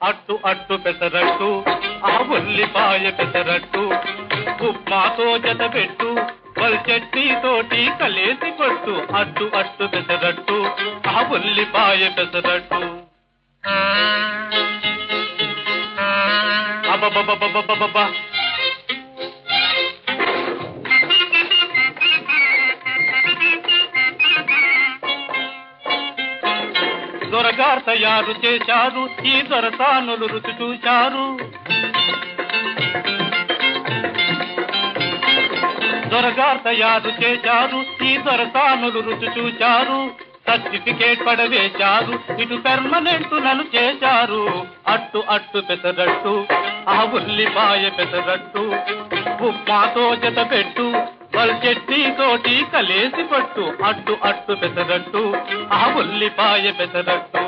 అట్టు అట్టు పెసరట్టు ఆ ఉల్లిపాయ పెసరట్టు ఉప్మాతో జత పెట్టు చట్నీ తోటి కలేసి కొట్టు అట్టు అట్టు పెసరట్టు ఆ ఉల్లిపాయ పెసరట్టు అబ్బబ్బబ్బబ్బబ్బబ్బా దొరగారు తయారు చేశారు ఈ దొరసానులు రుచి చూశారు దొరగారు తయారు చేశారు ఈ దొరసానులు రుచి చూశారు సర్టిఫికేట్ పడవేశారు ఇటు పెర్మనెంట్ నన్ను చేశారు అట్టు అట్టు పెసరట్టు ఆ ఉల్లిపాయ పెసరట్టు ఉప్మాతో జత పెట్టు చట్నీ తోటి కలేసి పట్టు అట్టు అట్టు పెసరట్టు ఆ ఉల్లిపాయ పెసరట్టు